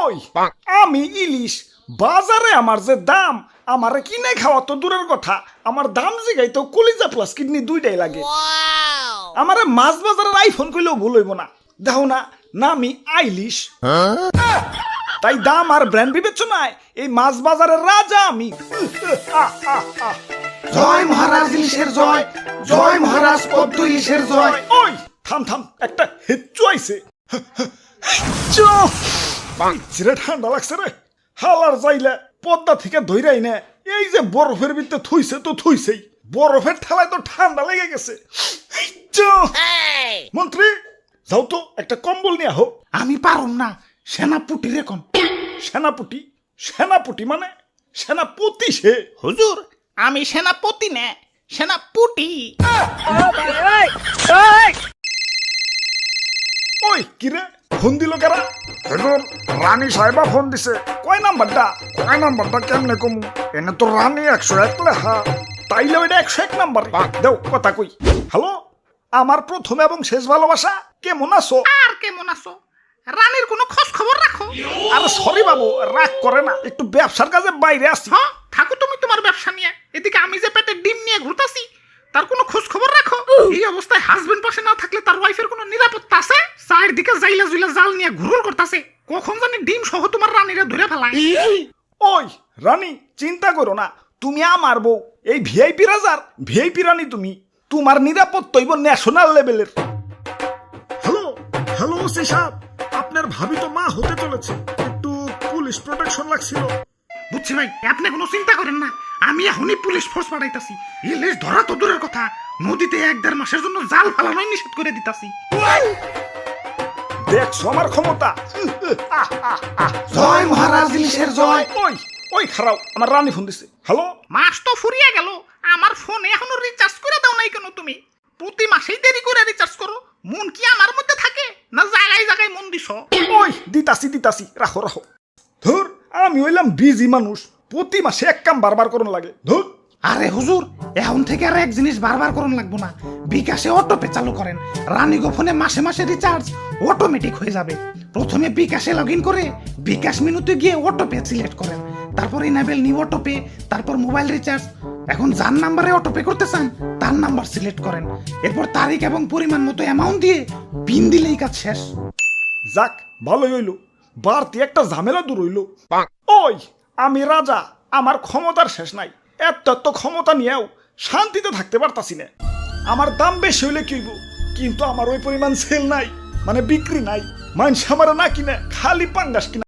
ওই আমি ইলিশ বাজারে আমার যে দাম আমারে কিনে খাওয়া তো দূরের কথা আমার দাম জিগাই তো কলিজা প্লাস কিডনি দুইটাই লাগে আমারে মাছ বাজারের আইফোন কইলেও ভুল হইব না দেখো না নামি আইলিশ তাই দাম আর ব্র্যান্ড বিবেচনায় এই মাছ বাজারের রাজা আমি জয় মহারাজ ইলিশের জয়, জয় মহারাজ পদ্ম ইলিশের জয়। ওই থাম থাম একটা হেচ্চু আইছে চিরে ঠান্ডা লাগছে রে হালার যাইলে পদ্মা থেকে ধইরাই না এই যে বরফের ভিতরে থুইছে তো থুইছেই বরফের ঠেলায় তো ঠান্ডা লেগে গেছে মন্ত্রী যাও তো একটা কম্বল নিয়ে আহো আমি পারুম না, সেনাপুটি রে কোন। সেনাপতি সেনাপতি মানে সেনাপতি সে হুজুর আমি সেনাপতি না, সেনাপুটি। ওই কিরে ফোন দিল কারা হুজুর রানী সাহেবা ফোন দিছে কয় নাম্বারটা কেমনে কমু এনে তো রানী 101 লেখা তাইলে ওইটা 101 নাম্বার দেও কথা কই হ্যালো আমার প্রথম এবং শেষ ভালোবাসা কেমন আছো আর কেমন আছো? রানীর কোনো খোঁজ খবর রাখো? আরে সরি বাবু রাগ করে না একটু ব্যবসার কাজে বাইরে আসছি হ্যাঁ থাকো তুমি তোমার ব্যবসা নিয়ে, এদিকে আমি যে পেটে ডিম নিয়ে ঘুরতাছি তার কোনো খোঁজ খবর রাখো? এই অবস্থায় হাজবেন্ড পাশে না থাকলে তার ওয়াইফের কোনো নিরাপত্তা আছে? চারদিকে জাইলা জুইলা জাল নিয়ে ঘুরঘুর করতেছে, কখন জানি ডিম সহ তোমার রানীরা ধরে ফেলায়। ওই রানী চিন্তা করো না তুমি আমার বউ এই ভিআইপি রাজার ভিআইপি রানী তুমি তোমার নিরাপত্তা হইব ন্যাশনাল লেভেলের হ্যালো হ্যালো ওসি সাহেব আপনার ভাবি তো মা হতে চলেছে একটু পুলিশ প্রোটেকশন লাগছিল বুঝছি ভাই, আপনি কোনো চিন্তা করেন না, আমি এখনই পুলিশ ফোর্স পাঠাইতাছি। ইলিশ ধরা তো দূরের কথা, নদীতে 1-1.5 মাসের জন্য জাল ফালানোই নিষেধ করে দিতাছি। দেখছো আমার ক্ষমতা জয় মহারাজ ইলিশের জয়। ওই ওই খারাপ আমার রানী ফোন দিছে হ্যালো মাস তো ফুরিয়ে গেল, আমার ফোনে এখনো রিচার্জ করে দাও নাই কেন তুমি? প্রতি মাসেই দেরি করে রিচার্জ করো, মন কি আমার মধ্যে থাকে না জায়গায় জায়গায় মন দিছ? ওই দিতাছি রাখো ধুর আমি হইলাম বিজি মানুষ প্রতি মাসে এক কাম বারবার করুন লাগে ধুর আরে হুজুর এখন থেকে আর এক জিনিস বারবার করুন লাগবো না, বিকাশে অটোপে চালু করেন, রানী গোপনে মাসে মাসে রিচার্জ অটোমেটিক হয়ে যাবে। প্রথমে বিকাশে লগ ইন করে বিকাশ মেনুতে গিয়ে অটোপে সিলেক্ট করেন, তারপর ইনেবল নিউ অটোপে, তারপর মোবাইল রিচার্জ। এখন যার নাম্বারে অটোপে করতে চান তার নাম্বার সিলেক্ট করেন, এরপর তারিখ এবং পরিমাণ মতো অ্যামাউন্ট দিয়ে পিন দিলেই কাজ শেষ। যাক ভালোই হইল বাড়তি একটা ঝামেলা দূর হইল ওই আমি রাজা আমার ক্ষমতার শেষ নাই এত ক্ষমতা নিয়েও শান্তিতে থাকতে পারতাছি না আমার দাম বেশি হইলে কিনবো কিন্তু আমার ওই পরিমাণ সেল নাই মানে বিক্রি নাই মানুষ আমার না কিনে খালি পাঙ্গাস কিনা